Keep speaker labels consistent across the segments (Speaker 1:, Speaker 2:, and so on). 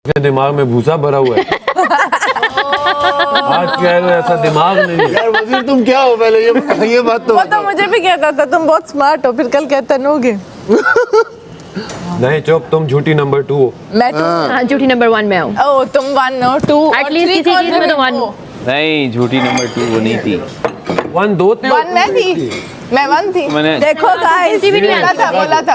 Speaker 1: के दिमाग में भूसा भरा हुआ है। आज कह रहे ऐसा दिमाग नहीं है।
Speaker 2: यार वजीर तुम क्या हो पहले ये बात तो
Speaker 3: वो तो मुझे भी कहता था तुम बहुत स्मार्ट हो, फिर कल कहता नो गे।
Speaker 1: नहीं चुप, तुम झूठी नंबर 2 हो।
Speaker 3: मैं टू।
Speaker 4: हाँ झूठी नंबर 1 में हूँ।
Speaker 3: ओ तुम 1 हो, 2
Speaker 4: Atleast किसी चीज में तो 1 हूँ।
Speaker 5: नहीं झूठी नंबर 2 वो नहीं थी।
Speaker 1: 1 2 थे।
Speaker 3: 1 मैं थी, मैं 1 थी।
Speaker 5: मैंने
Speaker 3: देखो गाइस,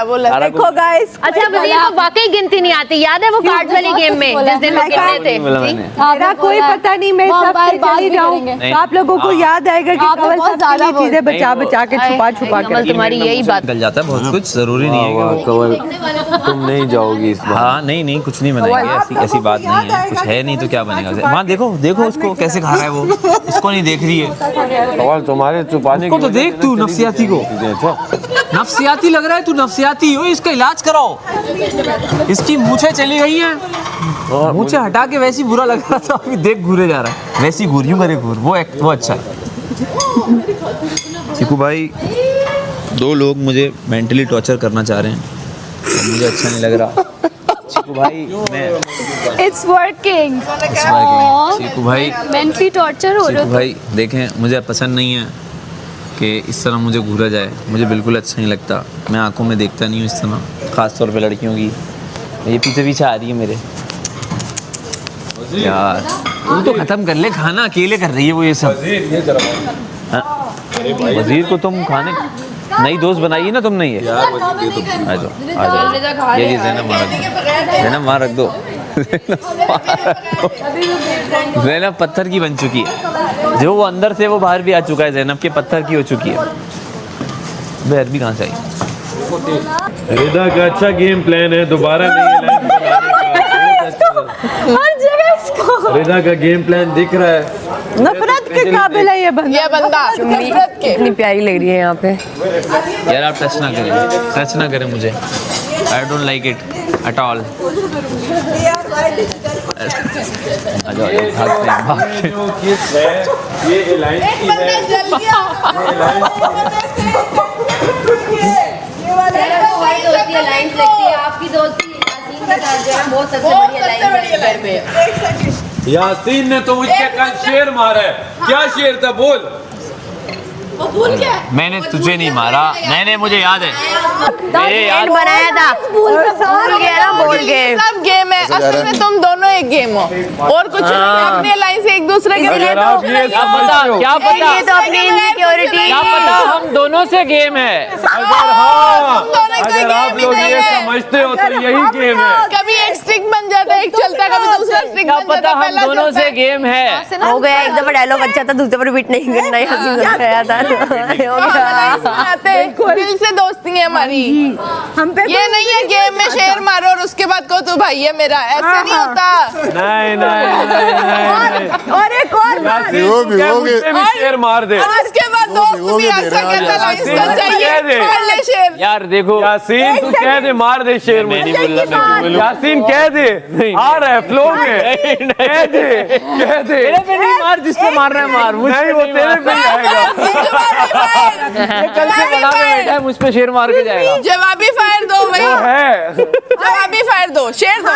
Speaker 3: बोला था। देखो गाइस,
Speaker 4: अच्छा वजीर को वाकई गिनती नहीं आती, याद है वो कार्ड वाली गेम में जिस दिन लोग गिनते थे।
Speaker 5: बोला मैंने।
Speaker 6: मेरा कोई पता नहीं, मैं सब चली जाऊँ तो आप लोगों को याद आएगा कि कमल सब चीजें बचा के छुपा के
Speaker 4: कमल तुम्हारी यही बात।
Speaker 5: निकल जाता है बहुत कुछ, जरूरी नहीं है कि वो-
Speaker 1: कवल तुम नहीं जाओगी इस बार।
Speaker 5: हाँ नहीं कुछ नहीं बनाएंगे, ऐसी बात नहीं है, कुछ है नहीं तो क्या बनेगा। वहाँ देखो उसको कैसे खा रहा है वो, इसको नहीं देख रही है।
Speaker 1: कवल तुम्हारे छुपाने
Speaker 5: उसको तो देख तू, नफसियाती को नफसियाती लग रहा है, तू नफसियाती हो, इसका इलाज कराओ। इसकी मूछें चली गई हैं, मूछें हटा के वैसी बुरा लग रहा था, अभी देख घूरे जा रहा है, वैसी घूर यूं करे घूर, वो अच्छा है। चीकू भाई 2 लोग मुझे मेंटली टॉर्चर करना चाह रहे हैं, तो मुझे अच्छा नहीं लग रहा। चीकू भाई मैं
Speaker 6: इट्स वर्किंग।
Speaker 5: चीकू भाई
Speaker 6: मेंटली टॉर्चर हो रहा
Speaker 5: चीकू भाई देखें, मुझे पसंद नहीं है कि इस तरह मुझे घूरा जाए, मुझे बिल्कुल अच्छा नहीं लगता। मैं आंखों में देखता नहीं हूँ इस तरह, ख़ास तौर पे लड़कियों की। ये पीछे आ रही है मेरे। यार तू तो ख़त्म कर ले खाना, अकेले कर रही है वो ये सब। हाँ? वजीर को तुम खाने नई दोस्त बनाई ना तुमने ये। आ जाओ ये ज़ैनब वहाँ रख दो। ज़ैनब पत्थर की बन चुकी है, जो वो अंदर से वो बाहर भी आ चुका है, ज़ैनब के पत्थर की हो चुकी है। बे अरबी कहाँ से आई?
Speaker 1: रिदा का अच्छा गेम प्लान है, दोबारा नहीं लाइन बनाने का।
Speaker 6: हर जगह इसको
Speaker 1: रिदा का गेम प्लान दिख रहा है।
Speaker 3: नफरत के काबिल है ये बंदा नफरत के।
Speaker 4: इतनी प्यारी लग रही है यहाँ पे।
Speaker 5: यार आप टच ना करें मुझे, I don't like it at all. आ जाओ भागते हैं।
Speaker 1: ये अलायंस की है।
Speaker 4: आपकी दोस्ती बहुत सबसे बड़ी अलायंस है।
Speaker 1: यासीन ने तो मुझे कल शेर मारा है। क्या शेर था बोल?
Speaker 5: मैंने तुझे नहीं मारा, मैंने मुझे याद है, मेरे याद
Speaker 4: बनाया था, भूल गया ना, बोल गए।
Speaker 3: सब गेम है, असल में तुम दोनों एक गेम हो और कुछ नहीं। अपने लाइन से एक दूसरे के
Speaker 1: अगर आप ये समझते हो,
Speaker 5: क्या पता
Speaker 4: ये तो अपनी इनसिक्योरिटी।
Speaker 5: क्या पता हम दोनों से गेम है।
Speaker 1: अगर आप लोग ये समझते हो तो यही गेम है।
Speaker 3: कभी एक स्ट्रिक बन जाता है, एक चलता है, कभी दूसरा स्ट्रिक
Speaker 5: क्या
Speaker 3: बन जाता
Speaker 5: पता
Speaker 3: है,
Speaker 5: हम
Speaker 3: पहला
Speaker 5: दोनों
Speaker 3: चलता
Speaker 5: से
Speaker 3: है।
Speaker 5: गेम है।
Speaker 4: हो गया, एक दफा डायलॉग अच्छा था, दूसरे पर रिपीट नहीं करना है। हंसी मजाक आया था।
Speaker 3: दिल से दोस्ती है हमारी।
Speaker 6: हम पे
Speaker 3: ये नहीं है गेम में शेर मारो और उसके बाद कहो तू भाई है मेरा, ऐसे नहीं होता।
Speaker 1: नहीं।
Speaker 6: और एक और
Speaker 1: मुझसे भी शेर मार दे।
Speaker 3: और उसके बाद दोस्त भी ऐसा कहता है लाइन
Speaker 1: यासीन,
Speaker 3: चाहिए,
Speaker 1: दे।
Speaker 3: मार ले शेर।
Speaker 5: यार देखो
Speaker 1: यासीन तू कह दे, मार दे शेर
Speaker 5: मैं
Speaker 1: मुझे।
Speaker 5: नहीं बोल रहा,
Speaker 1: यासीन कह दे, आ रहा है फ्लो में। कह दे
Speaker 5: मेरे पे नहीं मार, जिसको मारना है मार।
Speaker 1: नहीं वो तेरे पे ही आएगा।
Speaker 5: कल से बना के बैठा है, मुझ पे शेर मार के जाएगा।
Speaker 3: जवाबी फायर दो भाई,
Speaker 1: वो है,
Speaker 3: जवाबी फायर दो, शेर दो।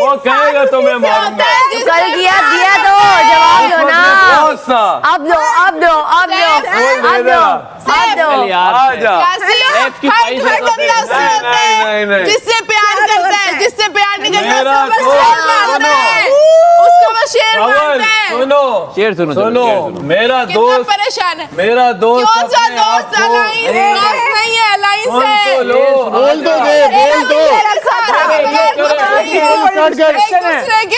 Speaker 1: वो कहेगा तो मैं मारूंगा।
Speaker 4: कल दिया तो जवाब दो ना।
Speaker 1: बहुत सा
Speaker 4: अब दो।
Speaker 5: चल यार
Speaker 1: आजा।
Speaker 5: F की फाइल
Speaker 3: हर
Speaker 5: जगह पे-
Speaker 3: बंदा उससे होता है
Speaker 1: नहीं।
Speaker 3: जिससे प्यार करता है, जिससे प्यार नहीं करता
Speaker 1: मेरा
Speaker 3: उसको बस
Speaker 1: दोस्त,
Speaker 3: शेर मारता है, उसको बस शेर
Speaker 1: कवल
Speaker 3: मारता है।
Speaker 1: सुनो
Speaker 5: शेर सुनो
Speaker 1: मेरा
Speaker 3: कितना
Speaker 1: दोस्त,
Speaker 3: परेशान है,
Speaker 1: मेरा दोस्त
Speaker 3: क्यों सा
Speaker 1: अपने आप
Speaker 3: दोस्त?
Speaker 1: को-
Speaker 3: अलाइंस नहीं है, अलाइंस
Speaker 1: सुन तो
Speaker 3: है।
Speaker 1: लो,
Speaker 2: बोल तो दे, बोल तो।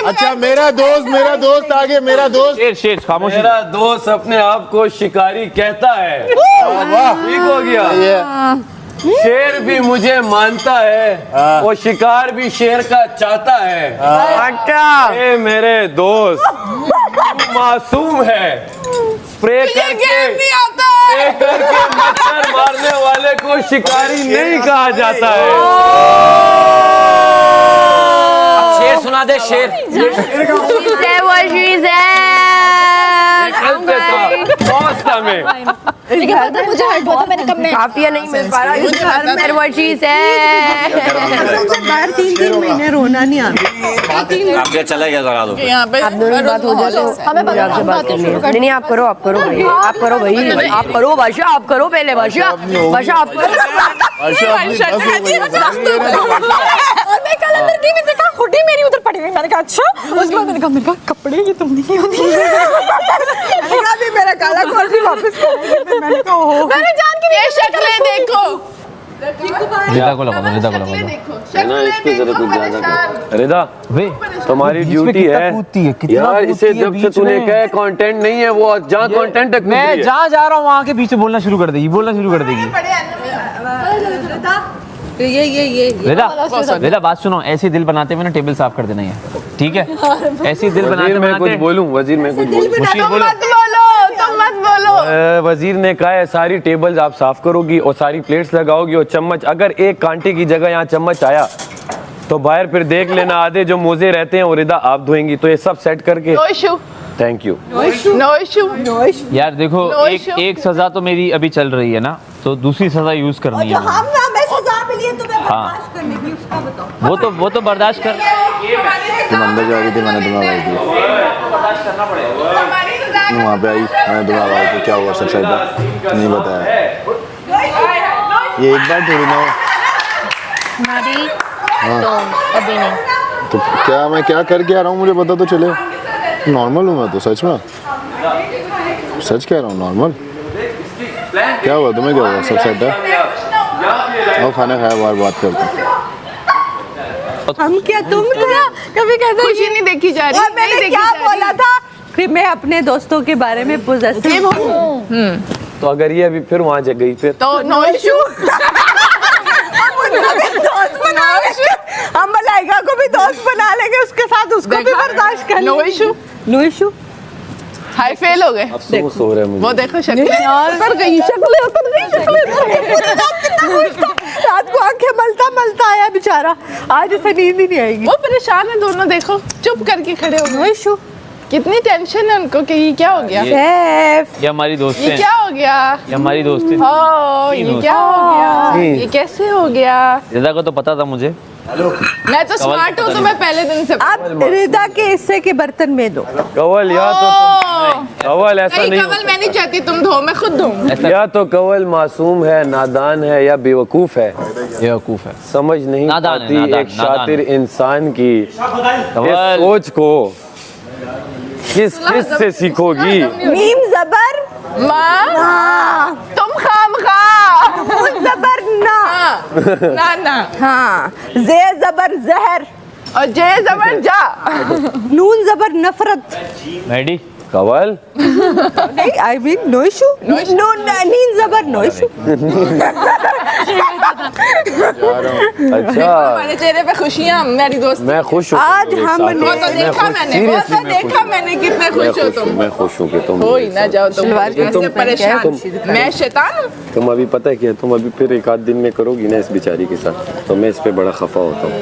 Speaker 2: अच्छा मेरा दोस्त आगे, मेरा दोस्त।
Speaker 5: शेर खामोश।
Speaker 1: मेरा दोस्त अपने आप को शिकारी कहता है।
Speaker 2: वाह
Speaker 1: ठीक हो गया। शेर भी मुझे मानता है, वो शिकार भी शेर का चाहता है। ए मेरे दोस्त, तू मासूम है। स्प्रे
Speaker 3: ये
Speaker 1: करके
Speaker 3: गेम नहीं आता
Speaker 1: स्प्रे
Speaker 3: है।
Speaker 1: करके मच्छर मारने वाले को शिकारी नहीं कहा जाता है।
Speaker 5: शेर सुना दे, शेर।
Speaker 1: कल से था, बहुत गुलिस्तान में।
Speaker 7: लेकिन पता है मुझे हर्ट हुआ था, मैंने कब में
Speaker 6: काफिया नहीं मिल पा रहा इस घर में वो चीज है। बाहर 3-3 महीने रोना नहीं आता।
Speaker 8: काफिया चला गया जरा दो।
Speaker 3: यहाँ पे
Speaker 6: आप दोनों की बात हो जाए तो
Speaker 7: हमें
Speaker 6: मुझे आपसे बात करनी है। नहीं आप करो भाई, आप करो भाई, आप करो बादशाह, आप करो पहले बादशाह, बादशाह आप
Speaker 7: और मैं कल अंदर गई, मैंने कहा हुडी मेरी उधर पड़ी हुई, मैंने कहा अच्छा, उसके बाद मैंने कहा कपड़े ये तुम नहीं होती।
Speaker 6: भी मेरा काला कोट भी वापस करेंगे। मैंने कहा ओहो,
Speaker 3: मैंने जान के ये शक्लें देखो,
Speaker 5: रिदा को लगा दो, रिदा को लगा दो।
Speaker 1: ना इसको जरा कुछ ज्यादा कर। रिदा
Speaker 5: वे
Speaker 1: तुम्हारी
Speaker 5: बीच में
Speaker 1: ड्यूटी
Speaker 5: कितना
Speaker 1: है
Speaker 5: कूदती है, कितना
Speaker 1: यार, इसे
Speaker 5: कूदती है
Speaker 1: जब से
Speaker 5: बीच
Speaker 1: तूने
Speaker 5: में।
Speaker 1: कहा कंटेंट नहीं है वो जहाँ कंटेंट तक कूद
Speaker 5: मैं
Speaker 1: रही है।
Speaker 5: जहाँ जा रहा हूँ वहाँ के बीच में बोलना शुरू कर देगी, बोलना शुरू कर देगी। रिदा बात सुनो, ऐसे दिल बनाते हुए ना टेबल साफ कर देना है, ठीक है? ऐसे दिल बनाते
Speaker 1: वजीर मैं कुछ
Speaker 5: बनाते
Speaker 1: बोलूं, वजीर मैं कुछ बोलूं।
Speaker 5: मुशीर
Speaker 3: तुम
Speaker 5: बोलो।
Speaker 3: मत बोलो, तुम मत बोलो।
Speaker 1: वजीर ने कहा है सारी टेबल्स आप साफ करोगी और सारी प्लेट्स लगाओगी और चम्मच, अगर एक कांटे की जगह यहाँ चम्मच आया तो बाहर फिर देख लेना, आधे जो मोजे रहते हैं वो रिदा आप धोएंगी। तो ये सब सेट करके
Speaker 3: no issue,
Speaker 1: thank you.
Speaker 3: No issue.
Speaker 5: यार देखो,
Speaker 3: No
Speaker 5: एक
Speaker 3: issue.
Speaker 5: एक सजा तो मेरी अभी चल रही है ना, तो दूसरी सजा यूज करनी है। वो तो बर्दाश्त कर।
Speaker 2: तुम अंदर जा रही थी, मैंने तुम्हें आवाज दी, तुम वहाँ पे आई, मैंने तुम्हें आवाज दी, क्या हुआ सब सही था? नहीं बताया। ये एक बार थोड़ी ना।
Speaker 4: तो अभी नहीं।
Speaker 2: तो क्या मैं क्या करके आ रहा हूँ मुझे पता तो चले। नॉर्मल हूँ मैं तो, सच में सच कह रहा हूँ, नॉर्मल। क्या हुआ तुम्हें, क्या हुआ? सब सेट है? और खाना खाया, बार बात करते हैं।
Speaker 6: हम क्या तुम क्या कभी कहते
Speaker 3: खुशी नहीं देखी जा रही।
Speaker 6: और मैंने क्या बोला था कि मैं अपने दोस्तों के बारे में पॉजिटिव हूँ।
Speaker 1: तो अगर ये अभी फिर वहाँ गई फिर
Speaker 3: तो नो इशू।
Speaker 6: दोस्त बना लेंगे हम, मलाइका को भी दोस्त बना लेंगे, उसके साथ उसको भी बर्दाश्त कर
Speaker 3: नो इशू।
Speaker 6: No issue.
Speaker 3: हाई फेल हो गए।
Speaker 1: अफसोस हो रहा है मुझे।
Speaker 3: वो देखो शक्लें उतर गई,
Speaker 6: रात को आंखें मलता आया बेचारा, आज इसे नींद ही नहीं आएगी।
Speaker 3: वो परेशान है दोनों, देखो चुप करके खड़े हो
Speaker 6: नो
Speaker 3: गए।
Speaker 6: इशू।
Speaker 3: कितनी टेंशन है उनको कि ये क्या हो गया,
Speaker 6: सेफ।
Speaker 5: ये हमारी दोस्त
Speaker 3: ये
Speaker 5: है,
Speaker 3: क्या हो गया,
Speaker 5: ये हमारी दोस्त है।
Speaker 3: ओ ये क्या हो गया, ये कैसे हो गया।
Speaker 5: रिदा को तो पता था मुझे।
Speaker 3: मैं तो स्मार्ट हूँ, तो मैं पहले दिन से।
Speaker 6: आप रिदा के हिस्से के बर्तन में दो।
Speaker 1: कवल या तो कवल ऐसा नहीं
Speaker 3: कवल मैं नहीं चाहती तुम धो, मैं खुद धोऊं।
Speaker 1: या तो कवल मासूम है, नादान है या बेवकूफ है,
Speaker 5: बेवकूफ है।
Speaker 1: समझ नहीं
Speaker 5: नादान है,
Speaker 1: पाती
Speaker 5: नादान,
Speaker 1: एक शातिर इंसान की इस
Speaker 5: कवल।
Speaker 1: सोच को किस से सीखोगी।
Speaker 6: मीम जबर
Speaker 3: माँ तुम खामखा।
Speaker 6: जबर ना।
Speaker 3: ना
Speaker 6: हाँ, जे जबर जहर,
Speaker 3: और जे जबर जा।
Speaker 6: नून जबर नफरत।
Speaker 5: मैडी
Speaker 1: कवल
Speaker 6: नहीं, I mean no issue. No नींद जबर नो इशू।
Speaker 1: अच्छा
Speaker 3: हमारे चेहरे पे खुशियाँ, मेरी दोस्त।
Speaker 1: मैं खुश हूँ।
Speaker 6: आज
Speaker 1: एक
Speaker 6: हमने-
Speaker 1: साथ
Speaker 3: वो
Speaker 1: हो।
Speaker 3: तो
Speaker 1: मैं
Speaker 3: देखा
Speaker 1: खुश-
Speaker 3: मैंने, वो
Speaker 1: seriously
Speaker 3: तो
Speaker 1: मैं खुश
Speaker 3: देखा
Speaker 1: हूँ।
Speaker 3: मैंने कितने
Speaker 1: मैं
Speaker 3: खुश हो तुम।
Speaker 1: मैं खुश हूँ कि तुम
Speaker 3: हो ही ना जाओ तुम
Speaker 6: सलवार के
Speaker 3: ऐसे
Speaker 6: तुम
Speaker 3: परेशान।
Speaker 6: क्या-
Speaker 3: मैं शैतान हूँ।
Speaker 1: तुम अभी पता है क्या, तुम अभी फिर एक आध दिन में करोगी ना इस बेचारी के साथ, तो मैं इस पे बड़ा खफा होता हूँ।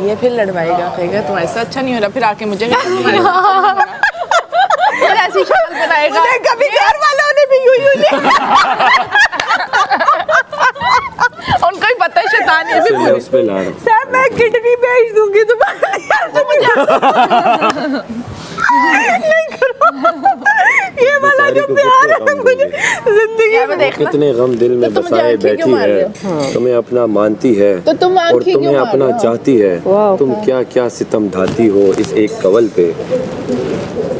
Speaker 3: ये फिर लड़वाएगा, कहेगा तुम ऐसा अच्छा नहीं हो रहा, फिर आके मुझे फिर ऐसी शक्ल बनाएगा।
Speaker 6: कभी घर वालों ने भी यूं
Speaker 3: उनको ही पता है शैतान ये भी।
Speaker 1: मैं उस पे ला रहा हूँ।
Speaker 6: सर मैं किडनी भेज दूंगी तुम्हारे। नहीं करो। ये वाला जो प्यार है मुझे जिंदगी में।
Speaker 1: कितने गम दिल में
Speaker 3: तो तुम मुझे
Speaker 1: बसाए
Speaker 3: आंखें
Speaker 1: बैठी
Speaker 3: क्यों मार
Speaker 1: है,
Speaker 3: रहे
Speaker 1: तुम्हें अपना मानती है
Speaker 3: तो तुम
Speaker 1: और
Speaker 3: आंखें
Speaker 1: तुम्हें
Speaker 3: क्यों मार
Speaker 1: अपना
Speaker 3: रहे हो?
Speaker 1: चाहती है। तुम क्या क्या सितम ढाती हो इस एक कवल पे।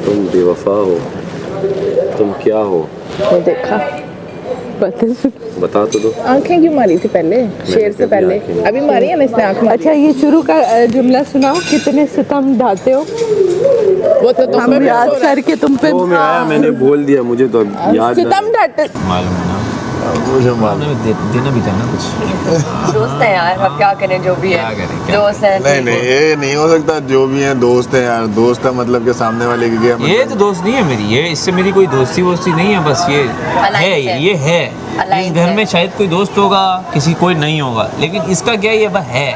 Speaker 1: तुम बेवफा हो, तुम क्या हो
Speaker 3: देखा
Speaker 1: बता तो दो।
Speaker 3: आंखें क्यों मारी थी पहले, शेर से पहले? अभी मारी है ना इसने आंख मारी।
Speaker 6: अच्छा ये शुरू का जुमला सुनाओ, कितने सितम ढाते हो।
Speaker 3: वो तो तुम
Speaker 6: हम याद करके तुम पे
Speaker 1: वो मैं आया, मैंने बोल दिया, मुझे तो अब याद नहीं।
Speaker 3: सितम ढाते।
Speaker 5: मालूम है ना,
Speaker 2: मुझे मालूम।
Speaker 5: देना भी था ना कुछ।
Speaker 6: दोस्त है यार, अब क्या करें, जो भी
Speaker 5: क्या
Speaker 6: है
Speaker 5: करें, क्या
Speaker 6: दोस्त है।
Speaker 2: नहीं नहीं, ये नहीं हो सकता। जो भी है दोस्त है यार, दोस्त है मतलब कि सामने वाले की क्या
Speaker 5: ये तो दोस्त नहीं है मेरी, ये इससे मेरी कोई दोस्ती वोस्ती नहीं है, बस ये है, ये है। इस घर में शायद कोई दोस्त होगा, किसी कोई नहीं होगा, लेकिन इसका क्या है, ये बस है,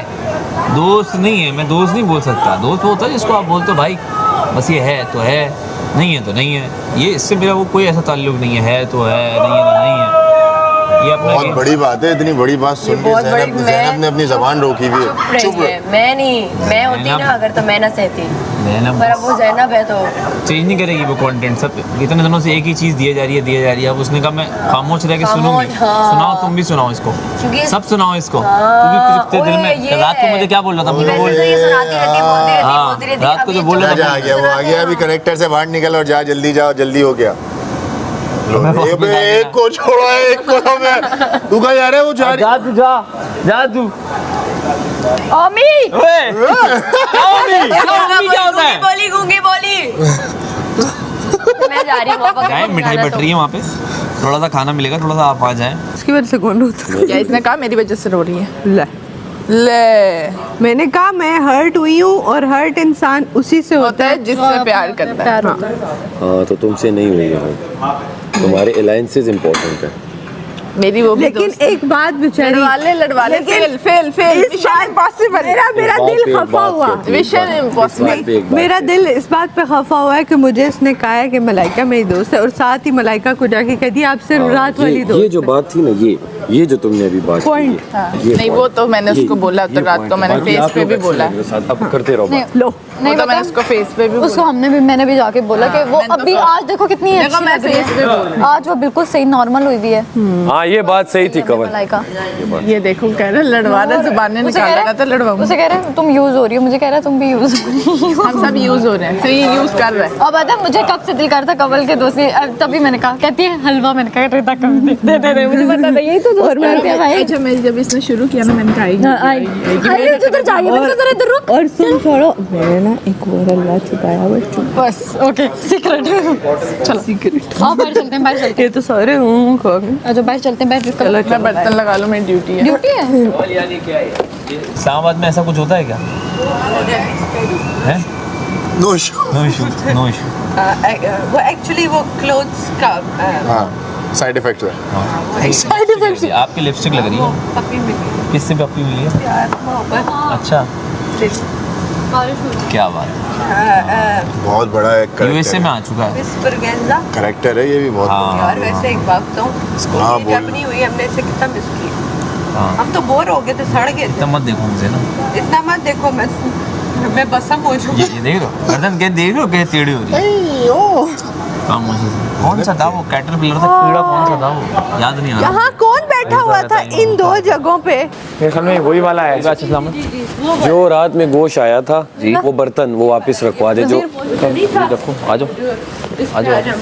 Speaker 5: दोस्त नहीं है। मैं दोस्त नहीं बोल सकता। दोस्त वो होता है जिसको आप बोलते हो भाई बस ये है तो है, नहीं है तो नहीं है। ये इससे मेरा वो कोई ऐसा ताल्लुक नहीं है तो है, नहीं है तो नहीं है। ये अपना
Speaker 2: बहुत बड़ी बात है, इतनी बड़ी बात सुन के ज़ैनब ने अपनी ज़बान रोकी हुई है। चुप
Speaker 7: मैं नहीं, मैं होती ना अगर तो मैं ना सहती, पर अब वो ज़ैनब है तो
Speaker 5: चेंज नहीं करेगी वो कंटेंट। सब इतने दिनों से एक ही चीज़ दिए जा रही है। अब उसने कहा मैं खामोश रह के सुनूंगी। सुनाओ, तुम भी सुनाओ इसको, सब सुनाओ इसको। तू भी कुछ दिल में रात को मुझे क्या बोल रहा था, मुझे बोल रात को जो बोल रहा था,
Speaker 2: आ गया, वो आ गया। अभी करेक्टर से बाहर निकल और जा, जल्दी जाओ, जल्दी हो गया। एक को छोड़ा, एक को हमें। तू कहाँ जा रहा है? वो जा
Speaker 5: जा तू।
Speaker 7: ओमी
Speaker 5: क्या होता है?
Speaker 7: बोली गूंगी बोली। मैं जा रही हूँ,
Speaker 5: जाए, मिठाई बट रही है वहाँ पे, थोड़ा सा खाना मिलेगा, थोड़ा सा आप आ जाए।
Speaker 6: उसकी वजह से कौन होता है?
Speaker 3: क्या इसने कहा मेरी वजह से रो रही है?
Speaker 6: ले
Speaker 3: ले
Speaker 6: मैंने कहा मैं हर्ट हुई हूँ, और हर्ट इंसान उसी से
Speaker 3: होता है जिससे प्यार करता है।
Speaker 1: हाँ तो तुमसे नहीं हुई है, तुम्हारे अलायंसेस इंपॉर्टेंट है।
Speaker 3: मेरी वो भी
Speaker 6: लेकिन एक बात बेचारी,
Speaker 3: लड़वाले फेल मिशन इम्पॉसिबल।
Speaker 6: मेरा दिल खफा हुआ,
Speaker 3: मिशन इम्पॉसिबल।
Speaker 6: मेरा दिल इस बात पे खफा हुआ है कि मुझे इसने कहा है कि मलाइका मेरी दोस्त है, और साथ ही मलाइका को जाके कह दिया आपसे रात वाली
Speaker 1: ये
Speaker 6: दोस्त।
Speaker 1: जो बात थी ना, ये जो तुमने अभी बात
Speaker 6: Point।
Speaker 1: की,
Speaker 3: नहीं वो तो मैंने उसको बोला, तो रात को मैंने फेस पे भी बोला है।
Speaker 1: अब करते रहो बात।
Speaker 6: लो
Speaker 7: नहीं
Speaker 3: तो मैंने उसको फेस पे भी
Speaker 7: उसको मैंने भी जाके बोला कि वो अभी आज देखो कितनी
Speaker 3: देखो
Speaker 7: अच्छी
Speaker 3: मैं
Speaker 7: लग रही
Speaker 3: फेस पे बोल
Speaker 7: है, आज वो बिल्कुल सही नॉर्मल हुई हुई है।
Speaker 1: हाँ ये बात सही थी कवल।
Speaker 7: मलाइका
Speaker 3: ये देखो कह रहा लड़वा रहा, जुबान
Speaker 7: मुझे
Speaker 3: निकाल रहा था लड़वाऊंगा।
Speaker 7: उसे कह रहे हैं तुम यूज हो रही हो, मुझे कह रहा है तुम भी यूज हो रही हो।
Speaker 3: हम सब यूज हो रहे हैं, तो ये यूज कर रहे हैं।
Speaker 7: और पता है मुझे कब से दिल करता कवल के दोस्त तभी मैंने कहा, कहती है हलवा, मैंने कहा रेता कम दे मुझे पता था, यही तो दोस्त करते हैं भाई।
Speaker 3: अच्छा मैं जब इसने शुरू किया ना, मैंने कहा
Speaker 7: अरे उधर जाइए, मैंने कहा जरा इधर रुक।
Speaker 6: और सुन छोड़ो, मैंने ना एक और हलवा छुपाया हुआ,
Speaker 7: बस ओके सीक्रेट। चलो सीक्रेट आओ बाहर चलते हैं, बाहर चलते
Speaker 6: ये तो सारे खा गए।
Speaker 7: हैं। जो बाहर चलते हैं, बाहर
Speaker 3: मैं बर्तन लगा लूँ, मेरी ड्यूटी है।
Speaker 7: ड्यूटी है।
Speaker 5: इस्लामाबाद में ऐसा कुछ होता है क्या? है?
Speaker 2: No issue.
Speaker 5: No issue, no issue.
Speaker 6: वो एक्चुअली वो क्लोथ्स का
Speaker 2: हाँ, साइड इफेक्ट है।
Speaker 7: Side effect.
Speaker 5: आपकी लिपस्टिक लग रही है।
Speaker 6: पप्पी मिली,
Speaker 5: किससे पप्पी मिली है?
Speaker 6: प्यार मोहब्बत।
Speaker 5: अच्छा, क्या बात है।
Speaker 2: बहुत बड़ा एक
Speaker 5: यूएसए में आ चुका है।
Speaker 2: करेक्टर है ये भी बहुत।
Speaker 5: हाँ।
Speaker 6: यार वैसे एक बात बताऊं,
Speaker 2: हाँ,
Speaker 6: स्कूल
Speaker 2: बोल।
Speaker 6: जब नहीं हुई हमने इसे कितना मिस किया।
Speaker 5: हाँ।
Speaker 6: हम तो बोर हो गए थे, सड़ गए
Speaker 5: इतना मत देखो मुझे ना।
Speaker 6: थे। इतना मत देखो, मैं बसम हो चुकी
Speaker 5: ये देख रहे हो गर्दन, क्या देख रहे हो कैसे टेढ़ी हो रही है? खामोशी से। कौन सा था वो कैटरपिलर था, कीड़ा कौन सा था वो, याद नहीं आ रहा।
Speaker 6: यहाँ कौन बैठा हुआ था इन दो जगहों पे?
Speaker 1: मेरे ख्याल में वही वाला है जो रात में गोश आया था, वो बर्तन वो वापस रखवा दे। जो
Speaker 5: रखो, आ जाओ।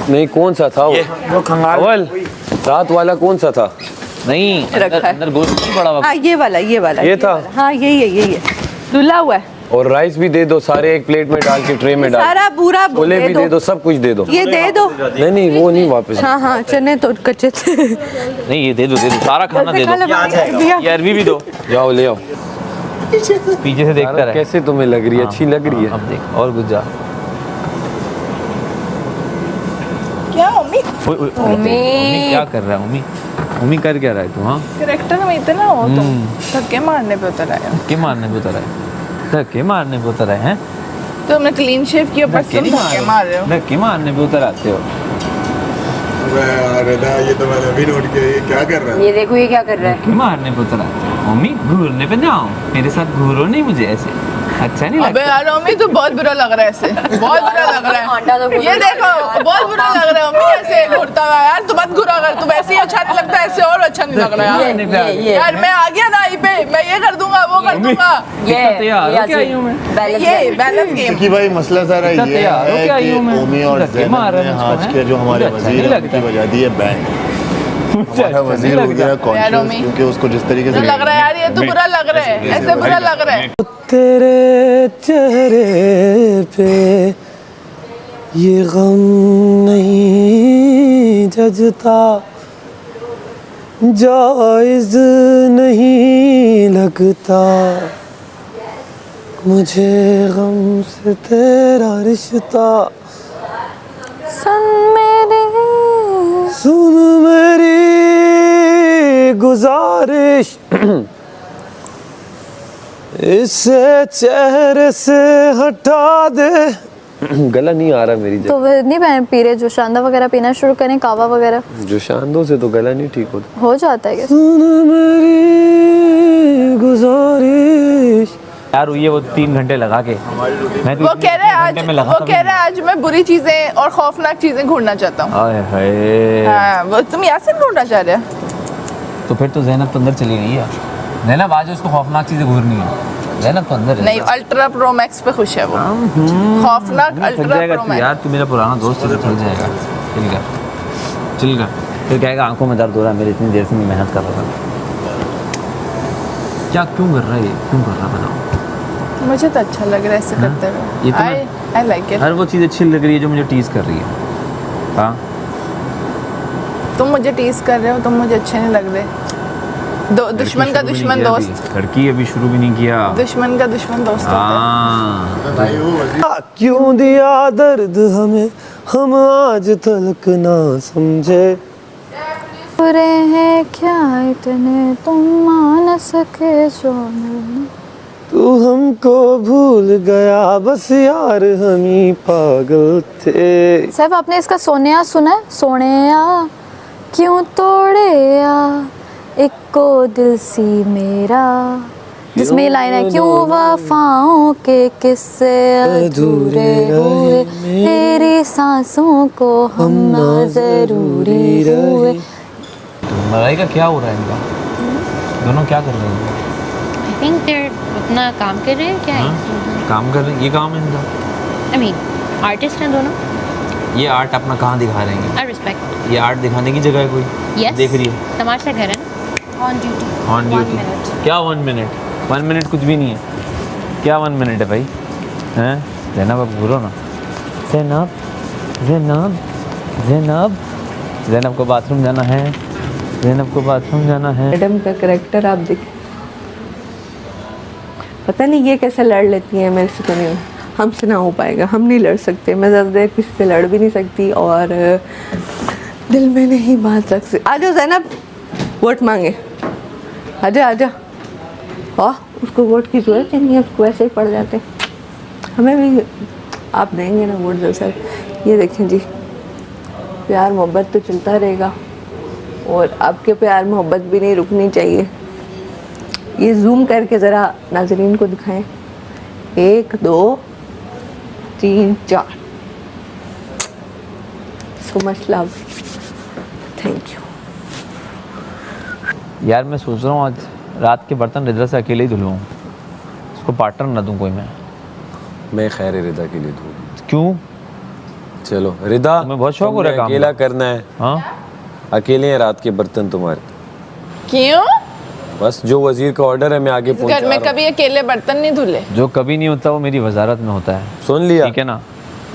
Speaker 1: नहीं कौन सा था वो खंगाल रात वाला कौन सा था?
Speaker 5: नहीं, अंदर गोश्त नहीं पड़ा हुआ।
Speaker 6: हाँ ये वाला
Speaker 1: ये था?
Speaker 6: हाँ यही है धुला हुआ है।
Speaker 1: और राइस भी दे दो सारे, एक प्लेट में डाल के ट्रे में डाल।
Speaker 6: सारा पूरा
Speaker 1: छोले भी दे दो, सब कुछ दे दो।
Speaker 6: ये दे दो।
Speaker 1: नहीं वो नहीं वापस।
Speaker 6: हाँ चने तो कच्चे थे।
Speaker 5: नहीं ये दे दो, सारा खाना दे दो। ये अरबी भी दो।
Speaker 1: जाओ ले आओ।
Speaker 5: पीछे से देखता रहे।
Speaker 1: कैसे तुम्हें लग रही है? अच्छी लग रही है।
Speaker 5: अब देख और कुछ जा।
Speaker 3: क्या मम्मी
Speaker 5: उम्मी क्या कर रहा है? उम्मी कर क्या रहा है तू? हाँ
Speaker 3: करेक्टर में इतना हो तुम, धक्के मारने पे उतर आया।
Speaker 5: धक्के मारने पे उतर है, धक्के मारने पे उतर है।
Speaker 3: तुमने क्लीन शेव किया पर तुम धक्के मार रहे हो।
Speaker 5: धक्के मारने पे उतर आते हो।
Speaker 2: ये तो मैंने अभी नोट किया, ये क्या कर रहा है?
Speaker 7: ये देखो ये क्या कर रहा है।
Speaker 5: धक्के मारने पे उतर आते हो। मम्मी घूरने पे ना आओ, मेरे साथ घूरो नहीं मुझे ऐसे, अच्छा नहीं
Speaker 3: अबे
Speaker 5: लगता।
Speaker 3: यार मम्मी तो बहुत बुरा लग रहा है ऐसे, बहुत बुरा लग
Speaker 7: आंटा
Speaker 3: रहा
Speaker 7: तो
Speaker 3: है। ये देखो बहुत बुरा लग रहा है मम्मी ऐसे घूरता हुआ। यार तू मत घूरा कर, तुम ऐसे ही अच्छा नहीं लगता, ऐसे और अच्छा नहीं लग रहा है। यार मैं आ गया ना पे, मैं ये कर दूंगा वो कर दूंगा। ये बैलेंस गेम।
Speaker 2: कि भाई मसला सारा
Speaker 5: इतना
Speaker 2: ये
Speaker 5: तैयार हो
Speaker 2: है
Speaker 5: क्या आई
Speaker 2: कि
Speaker 5: हूँ मैं?
Speaker 2: ओमी और
Speaker 5: धक्के
Speaker 2: ज़ैनब
Speaker 5: मार रहे
Speaker 2: ने
Speaker 5: हैं मुझको,
Speaker 2: आज के जो हमारे
Speaker 5: मुझे अच्छा
Speaker 2: वजीर
Speaker 5: नहीं
Speaker 2: हैं उनकी
Speaker 5: लगता।
Speaker 2: बजा दी है बैंड। हमारा वजीर हो गया कॉन्शियस, क्योंकि उसको जिस तरीके से
Speaker 3: लग रहा है यार ये तो बुरा लग रहा है, ऐसे बुरा लग रहा है।
Speaker 1: तेरे चेहरे पे ये गम नहीं जजता, जायज नहीं लगता मुझे गम से तेरा रिश्ता। सुन मेरी गुजारिश, इसे चेहरे से हटा दे, गला नहीं आ रहा मेरी
Speaker 7: तो फिर नहीं पी रहे जोशांदा वगैरह पीना शुरू करें, कावा वगैरह?
Speaker 1: जो शांदों से तो गला नहीं ठीक होता।
Speaker 7: हो जाता है क्या?
Speaker 5: गुजारिश यार ये वो 3 घंटे लगा के मैं तो
Speaker 3: वो कह रहे हैं आज मैं बुरी चीजें और खौफनाक चीजें ढूंढना चाहता हूँ।
Speaker 5: आए हाय।
Speaker 3: हाँ, वो तुम यासिन ढूंढना चाह रहे हो?
Speaker 5: तो फिर तो ज़ैनब तो अंदर चली गई है। ज़ैनब आज उसको खौफनाक चीज़ें घूरनी है। ज़ैनब तो अंदर है।
Speaker 3: नहीं, अल्ट्रा प्रो मैक्स पे खुश है वो। खौफनाक
Speaker 5: थक
Speaker 3: अल्ट्रा
Speaker 5: जाएगा
Speaker 3: प्रो
Speaker 5: तू
Speaker 3: मैक्स।
Speaker 5: यार, तू मेरा पुराना दोस्त है, तो थक जाएगा। चिल कर फिर कहेगा आंखों में दर्द हो रहा है, मेरी इतनी देर से मैं मेहनत कर रहा था। क्या क्यों कर रहा है ये, क्यों कर रहा है बताओ?
Speaker 3: मुझे तो अच्छा लग रहा है ऐसे करते
Speaker 5: ये
Speaker 3: हुए।
Speaker 5: तो मैं-
Speaker 3: आई लाइक इट।
Speaker 5: हर वो चीज़ अच्छी लग रही है जो मुझे टीज़ कर रही है। हाँ
Speaker 3: तुम मुझे टीज कर रहे हो, तुम मुझे अच्छे नहीं लग रहे। दुश्मन का दुश्मन दोस्त,
Speaker 5: लड़की अभी शुरू भी नहीं किया।
Speaker 3: दुश्मन का दुश्मन दोस्त होता है।
Speaker 5: हाँ क्यों दिया दर्द हमें, हम आज तलक ना समझे।
Speaker 7: बुरे हैं क्या इतने तुम मान सके जो मिलना।
Speaker 5: तू हमको भूल गया बस यार, हम ही पागल थे।
Speaker 7: सैफ आपने इसका सोनिया सुना है? सोनिया क्यों तोड़े आ एक को दिल सी मेरा, जिसमें ये लाइन है, क्यों वफाओं के किस्से अधूरे हुए, तेरी सांसों को हम ना जरूरी हुए।
Speaker 5: मलाई का क्या हो रहा है इनका? दोनों क्या कर रहे हैं?
Speaker 4: आई थिंक देयर अपना काम कर रहे हैं क्या है?
Speaker 5: काम कर रहे हैं, ये काम है इनका।
Speaker 4: आई मीन आर्टिस्ट हैं दोनों।
Speaker 5: ये आर्ट अपना कहाँ दिखा रहे हैं?
Speaker 4: I respect.
Speaker 5: ये आर्ट दिखाने की जगह है कोई?
Speaker 4: यस,
Speaker 5: देख रही है
Speaker 4: तमाशा घर है ना। On duty.
Speaker 5: On duty. क्या 1 मिनट? 1 मिनट कुछ भी नहीं है। क्या 1 मिनट है भाई? हैं ज़ैनब अब घूरो ना। ज़ैनब ज़ैनब ज़ैनब ज़ैनब को बाथरूम जाना है, ज़ैनब को बाथरूम जाना है।
Speaker 6: मैडम का करैक्टर आप देखिए, पता नहीं ये कैसे लड़ लेती है मेरे से। तो नहीं, हमसे ना हो पाएगा, हम नहीं लड़ सकते। मैं ज़्यादा देर किसी से लड़ भी नहीं सकती और दिल में नहीं बात रख सकती। आ जाओ ज़ैनब, वोट मांगे। आजा आजा। हाँ, उसको वोट की ज़रूरत ही नहीं है, उसको ऐसे ही पड़ जाते हैं। हमें भी आप देंगे ना वोट जब सर। ये देखें जी, प्यार मोहब्बत तो चलता रहेगा और आपके प्यार मोहब्बत भी नहीं रुकनी चाहिए। ये जूम करके ज़रा नाज़रीन को दिखाएं। 1 2 3 4। So much love, thank you.
Speaker 5: यार मैं सोच रहा हूँ आज रात के बर्तन रिदा से अकेले ही धुलवाऊँ, उसको पार्टनर ना दूँ कोई।
Speaker 1: मैं खैर रिदा के लिए दूँ।
Speaker 5: क्यों?
Speaker 1: चलो रिदा,
Speaker 5: तुम्हें बहुत शौक हो रहा है काम
Speaker 1: अकेला
Speaker 5: का।
Speaker 1: करना है।
Speaker 5: हाँ
Speaker 1: अकेले हैं रात के बर्तन तुम्हारे।
Speaker 3: क्यों?
Speaker 1: बस जो वजीर का ऑर्डर है मैं आगे
Speaker 3: घर
Speaker 1: पहुंचा
Speaker 3: में
Speaker 1: रहा हूं।
Speaker 3: कभी अकेले बर्तन नहीं धुले।
Speaker 5: जो कभी नहीं होता वो मेरी वजारत में होता है।
Speaker 1: सुन लिया?
Speaker 5: ठीक है ना,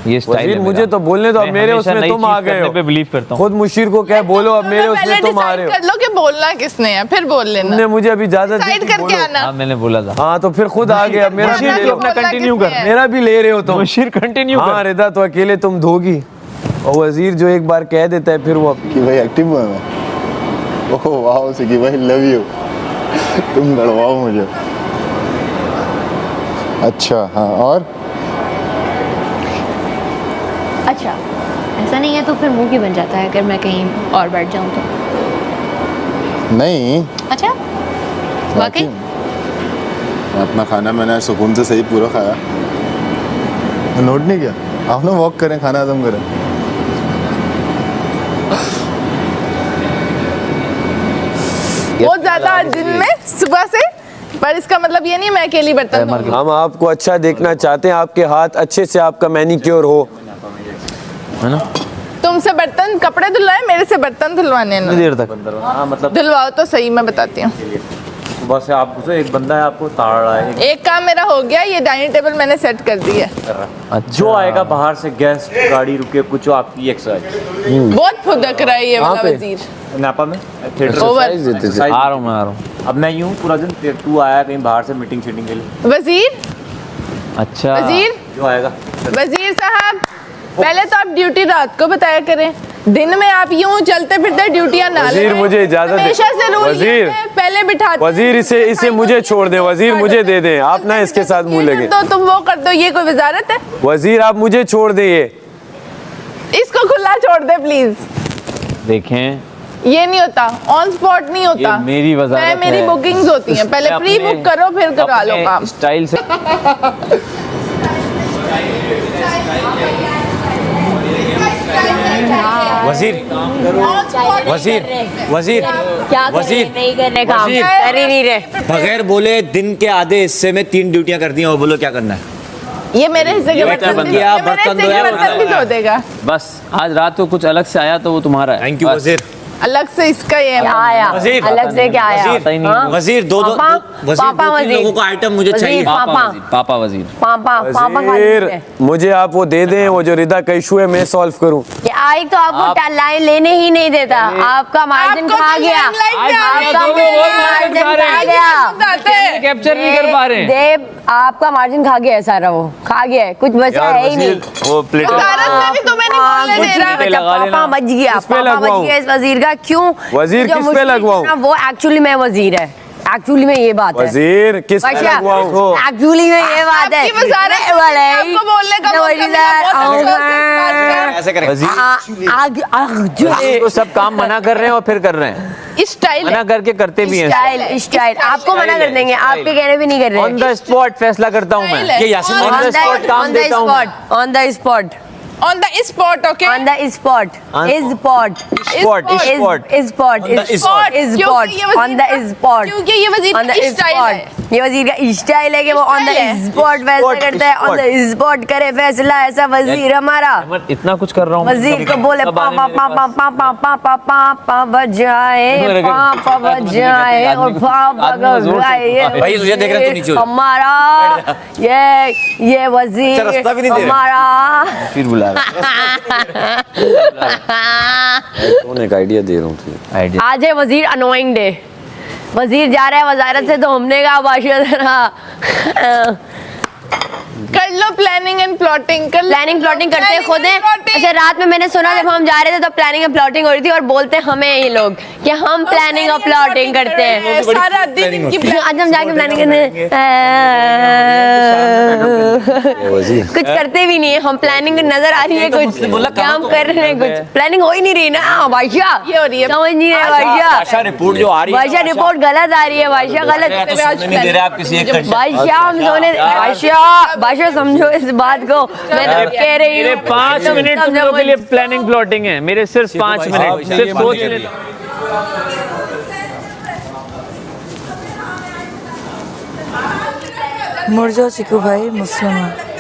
Speaker 5: ये स्टाइल
Speaker 1: वजीर
Speaker 5: है
Speaker 1: मुझे
Speaker 5: मेरा।
Speaker 1: तो बोलने दो, अब
Speaker 5: मैं
Speaker 1: मेरे
Speaker 5: हमेशा
Speaker 1: उसमें
Speaker 5: नई
Speaker 1: तुम
Speaker 5: चीज़
Speaker 1: आ गए
Speaker 5: करने
Speaker 1: हो।
Speaker 5: पे बिलीव करता हूँ।
Speaker 1: खुद मुशीर को क्या बोलो, अब मेरे उसमें तुम आ रहे हो।
Speaker 3: कर लो कि बोलना किसने है, फिर बोल लेना।
Speaker 1: तुमने मुझे अभी इजाजत दी
Speaker 3: साइड
Speaker 1: थी,
Speaker 3: करके
Speaker 1: बोलो।
Speaker 3: आना।
Speaker 5: हाँ मैंने बोला था।
Speaker 1: हाँ तो फिर खुद आ गए, अब मेरा भी
Speaker 3: मुशीर
Speaker 1: ले
Speaker 3: तू
Speaker 1: लो।
Speaker 3: अपना कंटिन्यू कर।
Speaker 1: मेरा भी ले रहे हो तुम।
Speaker 5: मुशीर कंटिन्यू
Speaker 1: हाँ
Speaker 5: कर।
Speaker 1: रिदा, तो अकेले तुम धोगी, और वजीर जो एक बार कह देता है फिर वो
Speaker 2: कि भाई एक्टिव हुआ मैं। ओह वाह सिकी भाई, लव यू। तुम लड़वाओ मुझे। अच्छा हाँ, और
Speaker 4: अच्छा, ऐसा नहीं है तो फिर मुंह की बन जाता है अगर मैं कहीं और बैठ जाऊं तो।
Speaker 2: नहीं
Speaker 4: अच्छा, वाकई?
Speaker 2: अपना खाना मैंने सुकून से सही पूरा खाया। नोट नहीं किया? आप ना वॉक करें, खाना हजम करें।
Speaker 3: बहुत ज्यादा दिन में सुबह से, पर इसका मतलब ये नहीं मैं अकेली बर्तन धोऊंगी।
Speaker 1: हम आपको अच्छा देखना चाहते हैं, आपके हाथ अच्छे से आपका मैनिक्योर हो,
Speaker 5: है ना?
Speaker 3: तुमसे बर्तन कपड़े धुलवाए, मेरे से बर्तन धुलवाने
Speaker 5: कितनी
Speaker 3: ना।
Speaker 5: देर तक?
Speaker 8: हाँ मतलब
Speaker 3: धुलवाओ तो सही, मैं बताती हूँ।
Speaker 8: सुबह से आप उसे एक बंदा है आपको ताड़ रहा है।
Speaker 3: एक काम मेरा हो गया, ये डाइनिंग टेबल मैंने सेट कर दी है।
Speaker 5: अच्छा।
Speaker 8: जो आएगा बाहर से गेस्ट, गाड़ी रुके कुछ आपकी एक्सरसाइज।
Speaker 3: बहुत फुदक रहा है ये वाला
Speaker 1: पे?
Speaker 3: वजीर।
Speaker 8: नापा में थिएटर
Speaker 3: ओवर।
Speaker 5: आ रहा हूँ, मैं आ रहा हूँ।
Speaker 8: अब मैं यूँ पूरा दिन तू आया कहीं बाहर से मीटिंग शीटिंग के लिए।
Speaker 3: वजीर,
Speaker 5: अच्छा
Speaker 3: वजीर,
Speaker 8: जो आएगा
Speaker 3: वजीर साहब, पहले तो आप ड्यूटी रात को बताया करें, दिन में आप यूं चलते फिरते ड्यूटियां ना
Speaker 1: वजीर,
Speaker 3: लगाएं।
Speaker 1: मुझे इजाजत दे।
Speaker 3: हमेशा से रूल
Speaker 1: वजीर,
Speaker 3: पहले बिठाते
Speaker 1: वजीर इसे मुझे छोड़ दें, वजीर मुझे दे दें, आप ना इसके साथ मुंह लगे।
Speaker 3: तो तुम वो कर दो, ये कोई वजारत है?
Speaker 1: वजीर आप मुझे छोड़ दें,
Speaker 3: इसको खुला छोड़ दे प्लीज।
Speaker 8: देखें,
Speaker 3: ये नहीं होता, ऑन स्पॉट नहीं होता।
Speaker 8: ये मेरी वजारत
Speaker 3: मेरी
Speaker 8: है।
Speaker 3: बुकिंग्स होती हैं, पहले प्री बुक करो फिर करा लो
Speaker 8: अपने
Speaker 3: काम।
Speaker 8: स्टाइल से
Speaker 9: वजीर वजीर वजीर
Speaker 7: क्या कर
Speaker 9: वजीर,
Speaker 7: रहे नहीं कर रहे काम
Speaker 9: वजीर।
Speaker 7: कर ही नहीं रहे
Speaker 9: बगैर बोले दिन के आधे हिस्से में 3 ड्यूटियां कर दी हैं और बोलो क्या करना है।
Speaker 3: ये मेरे हिस्से के
Speaker 9: बेटा
Speaker 3: बर्तन भी-
Speaker 9: किया,
Speaker 3: ये मेरे
Speaker 9: बर्तन
Speaker 3: हिस्से के
Speaker 9: धोया,
Speaker 3: बर्तन भी धो देगा।
Speaker 8: बस आज रात को कुछ अलग से आया तो वो तुम्हारा है।
Speaker 9: थैंक यू
Speaker 8: बस।
Speaker 9: वजीर।
Speaker 3: अलग से इसका ये
Speaker 7: क्या आया
Speaker 9: वजीर,
Speaker 7: अलग से क्या आया
Speaker 8: पता ही नहीं।
Speaker 7: हाँ?
Speaker 9: वजीर दो
Speaker 7: पापा,
Speaker 9: वजीर
Speaker 7: पापा
Speaker 9: 2-3
Speaker 7: वजीर।
Speaker 9: लोगों का आइटम मुझे
Speaker 7: वजीर,
Speaker 9: चाहिए।
Speaker 7: पापा।
Speaker 8: पापा वजीर, पापा वजीर।
Speaker 7: पापा पापा
Speaker 1: वजीर मुझे आप वो दे दें, वो जो रिदा का इशू है मैं सॉल्व करूं।
Speaker 7: आई तो आपको लाइन लेने ही नहीं देता आपका मार्जिन
Speaker 3: आपको
Speaker 7: खा
Speaker 3: तो
Speaker 7: गया
Speaker 3: landline पे आ
Speaker 7: आपका
Speaker 3: गया,
Speaker 7: मार्जिन खा गया
Speaker 8: कैप्चर नहीं कर पा रहे हैं।
Speaker 7: देव आपका मार्जिन खा गया है सारा वो खा गया है कुछ बचा है ही नहीं
Speaker 1: वो प्लेट
Speaker 3: वजारत में भी तुम्हें नहीं बोलने
Speaker 7: कुछ
Speaker 3: दे
Speaker 7: नहीं
Speaker 3: रहा।
Speaker 7: बचा
Speaker 8: लगा लेना।
Speaker 7: पापा बच गया
Speaker 1: किस पे
Speaker 7: पापा बच
Speaker 1: लगवाऊं?
Speaker 7: गया इस वजीर का क्यों
Speaker 1: वजीर
Speaker 7: जो
Speaker 1: किस पे
Speaker 7: मुश्किल
Speaker 1: लगवाऊं?
Speaker 7: ना, वो एक्चुअली में वजीर है एक्चुअली में ये बात है
Speaker 1: वजीर किस पे लगवाऊं?
Speaker 7: एक्चुअली में ये बात है
Speaker 3: आपकी वजारत
Speaker 7: ये वाला है
Speaker 3: आपको बोलने का मौका मिला, बहुत अच्छा
Speaker 9: ऐसे करें
Speaker 8: वजीर तो सब काम मना कर रहे हैं और फिर कर रहे हैं,
Speaker 3: स्टाइल
Speaker 8: मना करके करते भी हैं।
Speaker 7: स्टाइल स्टाइल आपको मना कर देंगे आपके कहने भी नहीं कर रहे
Speaker 8: ऑन द स्पॉट फैसला करता हूँ मैं।
Speaker 9: ये यासीन
Speaker 8: On the spot काम देता हूँ मैं।
Speaker 7: On the spot
Speaker 3: on the spot. Okay
Speaker 7: on the spot is spot
Speaker 8: spot spot
Speaker 7: is spot is spot is spot on the spot
Speaker 3: क्योंकि ये वजीर
Speaker 7: ऑन द
Speaker 3: का स्टाइल है।
Speaker 7: स्पॉट ये वजीर का स्टाइल है कि वो ऑन द
Speaker 3: स्टाइल है।
Speaker 7: स्पॉट फैसला करता है ऑन द स्पॉट करे फैसला ऐसा वजीर हमारा
Speaker 8: मैं इतना कुछ कर रहा हूँ।
Speaker 7: वजीर को बोले
Speaker 8: सब आने
Speaker 7: पापा
Speaker 8: मेरे
Speaker 7: पापा
Speaker 8: पास।
Speaker 7: पापा पापा पापा बजाए पापा बजाए और पापा गाए
Speaker 9: भाई, तुझे देख रहे हैं, तू नीचे हो जा।
Speaker 7: हमारा ये वजीर
Speaker 9: अच्छा, रास्ता भी नहीं दे रहे।
Speaker 7: हमारा
Speaker 8: फिर बुला रहा
Speaker 1: कौन एक आइडिया दे रहा हूँ तुझे।
Speaker 8: आइडिया
Speaker 7: आज है वजीर अनोइंग डे वजीर जा रहा है वजारत से तो हमने कहा बादशाह
Speaker 3: कर लो प्लानिंग एंड प्लॉटिंग कर लो।
Speaker 7: प्लानिंग प्लॉटिंग करते
Speaker 3: Planning
Speaker 7: खुद हैं
Speaker 3: and plotting।
Speaker 7: अच्छा रात में मैंने सुना जब हम जा रहे थे तो प्लानिंग एंड प्लॉटिंग हो रही थी और बोलते हमें ये लोग कि हम प्लानिंग और प्लॉटिंग करते हैं
Speaker 3: सारा दिन इनकी
Speaker 7: आज हम जाके प्लानिंग करने कुछ करते भी नहीं है हम प्लानिंग नजर आ रही है कुछ क्या हम कर रहे हैं कुछ प्लानिंग हो ही नहीं रही ना बादशाह
Speaker 3: ये हो रही है।
Speaker 7: समझ नहीं रहे बादशाह
Speaker 9: भाषा रिपोर्ट जो आ रही है
Speaker 7: बादशाह रिपोर्ट गलत आ रही है बादशाह
Speaker 9: तो
Speaker 7: गलत
Speaker 9: सुनने नहीं दे रहे आप किसी एक का।
Speaker 7: बादशाह हम सोने बादशाह समझो इस बात को मैं तो कह रही
Speaker 8: मेरे
Speaker 7: हूँ
Speaker 8: 5 मिनट तुम लोगों के लिए प्लानिंग प्लॉटिंग है मेरे सिर्फ 5 मिनट सिर्फ सोच मिनट
Speaker 10: मुर्जा चिकू भाई मुस्लिम है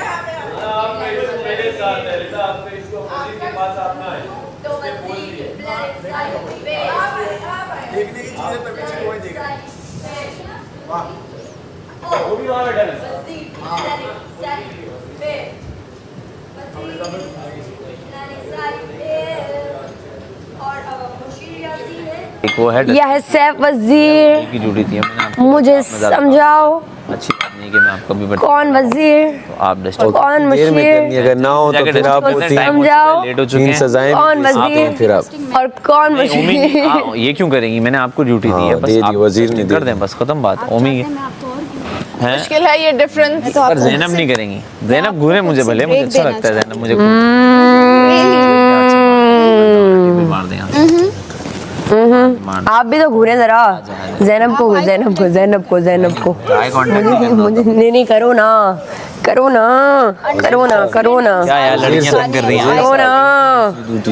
Speaker 8: एक वो है
Speaker 7: यह है सैफ वजीर
Speaker 8: की ड्यूटी थी मैंने आपको
Speaker 7: मुझे समझाओ
Speaker 8: अच्छी बात नहीं कि मैं आपको भी बता
Speaker 7: कौन वजीर
Speaker 8: तो आप डस्ट
Speaker 7: कौन
Speaker 1: देर में
Speaker 7: मुशीर
Speaker 1: करनी अगर ना हो तो फिर आप वो
Speaker 7: समझाओ
Speaker 8: लेट हो चुके
Speaker 1: 3
Speaker 8: हैं
Speaker 1: सजाएं
Speaker 7: कौन
Speaker 1: आप
Speaker 7: वजीर
Speaker 1: फिर आप
Speaker 7: और कौन
Speaker 8: नहीं, ओमी
Speaker 7: मुशीर
Speaker 8: हाँ, ये क्यों करेंगी मैंने आपको ड्यूटी दी है
Speaker 1: हाँ,
Speaker 8: बस
Speaker 1: दे दी,
Speaker 8: आप
Speaker 1: वजीर ने
Speaker 8: कर
Speaker 1: दी।
Speaker 8: दें बस खत्म बात ओमी है
Speaker 3: मुश्किल है ये डिफरेंस।
Speaker 8: पर जैनब नहीं करेंगी जैनब घूरे मुझे भले मुझे अच्छा लगता है जैनब मुझे मार दें
Speaker 7: आप भी तो घूरे जरा जैनब को जैनब को जैनब को जैनब को मुझे नहीं करो ना करो ना करो ना करो ना
Speaker 8: क्या यार लड़कियां तंग कर रही हैं
Speaker 7: करो ना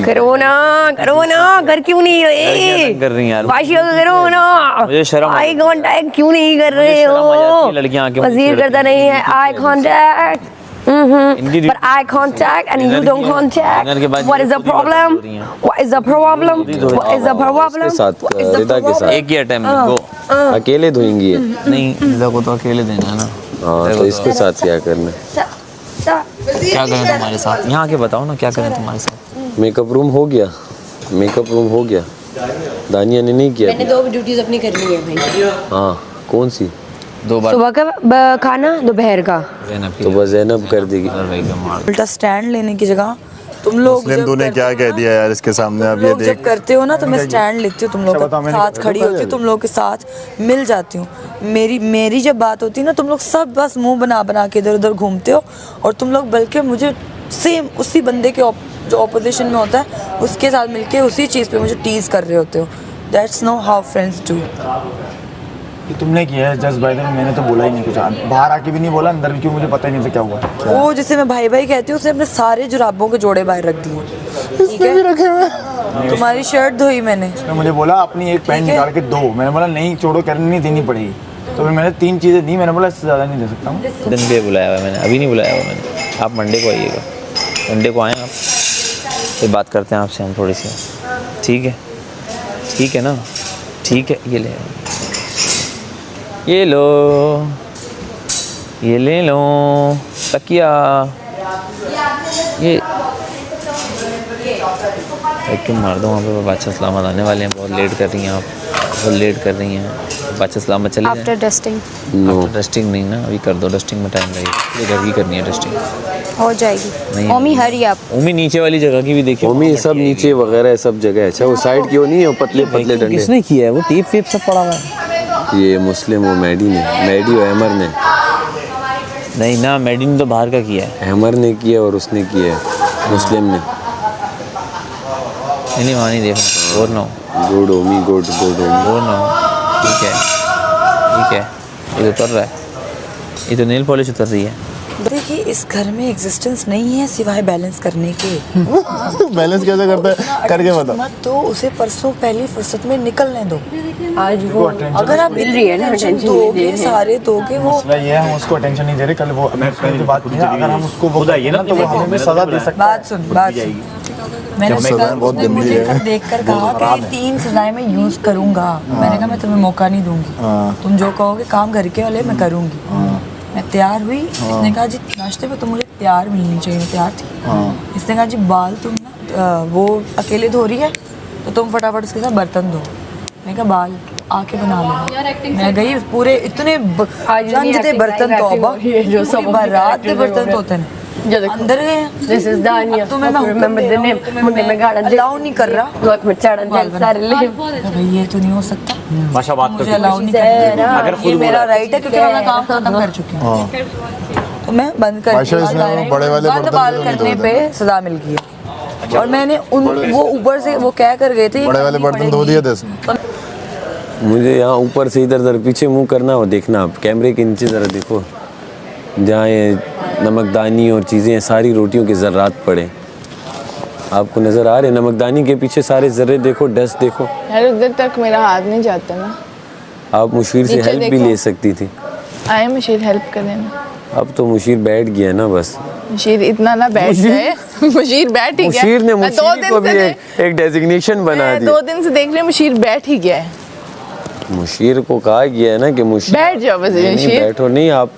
Speaker 7: करो ना करो ना कर क्यों नहीं
Speaker 8: लड़कियां
Speaker 7: रहे
Speaker 8: तंग कर रही हैं यार
Speaker 7: बाशियों को करो ना
Speaker 8: मुझे शर्म आ
Speaker 7: आई कांटेक्ट क्यों नहीं कर रहे
Speaker 8: शर्म आ जाती
Speaker 7: हो
Speaker 8: है लड़कियां आके मुझे
Speaker 7: वजीर
Speaker 8: छेड़ती
Speaker 7: करता नहीं है आई कांटेक्ट
Speaker 8: इनकी
Speaker 7: But eye contact and you
Speaker 8: dinner
Speaker 7: don't
Speaker 8: के-
Speaker 7: contact.
Speaker 8: डिनर के बाद
Speaker 7: What
Speaker 8: ये
Speaker 7: is the
Speaker 8: खुद ही
Speaker 7: problem?
Speaker 8: बातें हो रही हैं।
Speaker 7: What is the problem? What is the problem?
Speaker 1: इसके साथ
Speaker 7: What is the
Speaker 1: रिदा के
Speaker 7: problem?
Speaker 1: साथ
Speaker 8: एक ही अटेम्प्ट गो
Speaker 1: अकेले धोएंगी ये
Speaker 8: नहीं रिदा को तो अकेले देना है ना
Speaker 1: हाँ तो इसके साथ क्या करना है?
Speaker 8: क्या करें तुम्हारे साथ यहाँ आके बताओ ना क्या करें तुम्हारे साथ
Speaker 1: मेकअप रूम हो गया मेकअप रूम हो गया दानिया ने नहीं किया
Speaker 7: मैंने 2 ड्यूटीज अपनी करनी है भाई
Speaker 1: हाँ कौन सी
Speaker 8: 2 बार
Speaker 7: सुबह का खाना दोपहर का
Speaker 8: जैनब की
Speaker 1: तो बस जैनब कर देगी
Speaker 10: उल्टा स्टैंड लेने की जगह तुम लोग
Speaker 2: मुस्लिम
Speaker 10: जब
Speaker 2: तूने
Speaker 10: करते
Speaker 2: क्या
Speaker 10: हो
Speaker 2: कह
Speaker 10: ना-
Speaker 2: दिया यार इसके सामने, अब
Speaker 10: तुम
Speaker 2: ये
Speaker 10: लोग
Speaker 2: देख।
Speaker 10: जब करते हो ना तो मैं स्टैंड लेती हूँ, तुम लोग
Speaker 2: बताओ,
Speaker 10: के
Speaker 2: मैंने
Speaker 10: साथ खड़ी होती हूँ, तुम लोग के साथ मिल जाती हूँ। मेरी जब बात होती है ना, तुम लोग सब बस मुंह बना बना के इधर उधर घूमते हो, और तुम लोग बल्कि मुझे सेम उसी बंदे के जो ऑपोजिशन में होता है उसके साथ मिलके उसी चीज़ पे मुझे टीज कर रहे होते हो। That's know how friends do.
Speaker 11: ये तुमने किया है जस्ट बाय द वे, मैंने तो बोला ही नहीं कुछ, बाहर आके भी नहीं बोला, अंदर भी क्यों मुझे पता ही नहीं था क्या हुआ है।
Speaker 10: वो जिसे मैं भाई भाई कहती हूँ उसने अपने सारे जुराबों के जोड़े बाहर रख दिए। ठीक है,
Speaker 2: रखे हुए
Speaker 10: तुम्हारी शर्ट धोई मैंने।
Speaker 11: उसने मुझे बोला अपनी एक पैंट
Speaker 10: ठीक है।
Speaker 11: निकाल के दो, मैंने बोला नहीं छोड़ो, करनी नहीं देनी पड़ेगी, तो फिर मैंने 3 चीज़ें दी, मैंने बोला इससे ज़्यादा नहीं दे सकता हूँ।
Speaker 5: दिन पे बुलाया हुआ है मैंने, अभी नहीं बुलाया हुआ मैंने। आप मंडे को आइएगा, मंडे को आएँ आप, फिर बात करते हैं आपसे हम थोड़ी सी। ठीक है, ठीक है ना, ठीक है। ये लो, ये ले लो तकिया, ये क्यों मार दो वहाँ पे। बादशाह सलामत आने वाले हैं, बहुत लेट कर रही हैं आप, बहुत लेट कर रही हैं। बादशाह सलामत चले
Speaker 4: आफ्टर डस्टिंग
Speaker 5: आफ्टर डस्टिंग नहीं ना, अभी कर दो, डस्टिंग में टाइम लगेगा, ये घर की करनी है डस्टिंग।
Speaker 4: हो जाएगी।
Speaker 5: नहीं,
Speaker 4: ओमी हरी आप।
Speaker 5: ओमी नीचे वाली जगह की भी देखिए,
Speaker 1: ओमी सब नीचे वगैरह सब जगह। अच्छा वो साइड की वो नहीं है, पतले पतले डंडे।
Speaker 5: किसने किया है वो? टेप वेप सब पड़ा हुआ है।
Speaker 1: ये मुस्लिम वो मैडी और अहमर ने।
Speaker 5: नहीं ना, मैडी ने तो बाहर का किया है।
Speaker 1: अहमर ने किया और उसने किया है मुस्लिम ने।
Speaker 5: नहीं वहाँ नहीं देख रहा, और ना
Speaker 1: गुड ओमी, गुड ओमी।
Speaker 5: और ना, ठीक है ठीक है। ये तो उतर रहा है, ये तो नेल पॉलिश उतर रही है।
Speaker 10: देखिए इस घर में एग्जिस्टेंस नहीं है सिवाय बैलेंस करने के।
Speaker 2: बैलेंस कैसे करता है, करके बता।
Speaker 10: मत तो उसे परसों पहली फुर्सत में निकलने दो।
Speaker 6: आज वो
Speaker 10: अगर आप इतनी टेंशन दोगे, सारे दोगे, वो
Speaker 11: मसला ये है, हम उसको अटेंशन नहीं दे रहे। कल वो की बात नहीं है, अगर हम उसको वो
Speaker 8: बताइए ना,
Speaker 11: तो वो हमें सज़ा दे सकता है।
Speaker 10: बात सुन, बात सुन। मैंने
Speaker 2: सज़ाएं बहुत
Speaker 10: उसने
Speaker 2: गंदी
Speaker 10: मुझे
Speaker 2: है।
Speaker 10: कल देखकर कहा कि ये 3 सजाएं मैं यूज करूंगा। मैंने कहा मैं तुम्हें मौका नहीं दूंगी, तुम जो कहोगे काम घर के वाले मैं करूंगी। मैं तैयार हुई, इसने कहा जी नाश्ते पे तो मुझे तैयार मिलनी चाहिए, मैं तैयार थी। इसने कहा जी बाल तुम ना वो अकेले धो रही है तो तुम फटाफट उसके साथ बर्तन धो। मैंने कहा बाल आके बना लो। मैं गई पूरे इतने जंजते बर्तन तौबा,
Speaker 6: जो सब
Speaker 10: बारात के बर्तन धोते हैं अंदर गए हैं।
Speaker 6: This is Dania.
Speaker 10: तो मैं
Speaker 6: remember the name. मुंडे में गाड़ा
Speaker 10: अलाउ नहीं कर रहा।
Speaker 6: बहुत में चढ़न जल सारे ले।
Speaker 10: भाई ये तो नहीं हो सकता,
Speaker 8: भाषा बात
Speaker 10: मुझे अलाउ नहीं कर रहा।
Speaker 8: अगर
Speaker 10: ये मेरा राइट है क्योंकि मैं काम खत्म कर चुकी हूँ, तो मैं बंद कर
Speaker 2: भाषा इसने वो बड़े वाले
Speaker 10: बंद
Speaker 2: बर्तन
Speaker 10: बाल
Speaker 2: तो नहीं
Speaker 10: करने
Speaker 2: धोते।
Speaker 10: पे सजा मिल गई है। और मैंने वो ऊपर से वो कह कर गए थे
Speaker 2: बड़े वाले बर्तन धो दिए थे इसने।
Speaker 1: मुझे यहाँ ऊपर से इधर उधर पीछे मुंह करना हो, देखना आप कैमरे के नीचे ज़रा देखो, जहाँ ये नमकदानी और चीज़ें सारी रोटियों के ज़र्रात पड़े आपको नज़र आ रहे। नमकदानी के पीछे सारे ज़र्रे देखो, डस्ट देखो।
Speaker 3: यार उधर तक मेरा हाथ नहीं जाता ना।
Speaker 1: आप मुशीर से
Speaker 3: नीचे
Speaker 1: हेल्प भी
Speaker 3: देखो।
Speaker 1: ले सकती थी।
Speaker 3: आए मुशीर हेल्प कर देना।
Speaker 1: अब तो मुशीर बैठ गया ना, बस
Speaker 3: मुशीर इतना ना बैठ जाए। मुशीर बैठ ही गया।
Speaker 1: मुशीर ने
Speaker 3: मैं दो
Speaker 1: मुशीर
Speaker 3: दिन
Speaker 1: को भी
Speaker 3: से
Speaker 1: एक डेजिग्नेशन बना
Speaker 3: मैं
Speaker 1: दी।
Speaker 3: 2 दिन से देख रही हूँ मुशीर बैठ ही गया है।
Speaker 1: मुशीर को कहा गया है ना कि मुशीर
Speaker 3: बैठ जाओ बस
Speaker 1: नहीं, नहीं,
Speaker 3: मुशीर।
Speaker 1: बैठो नहीं, आप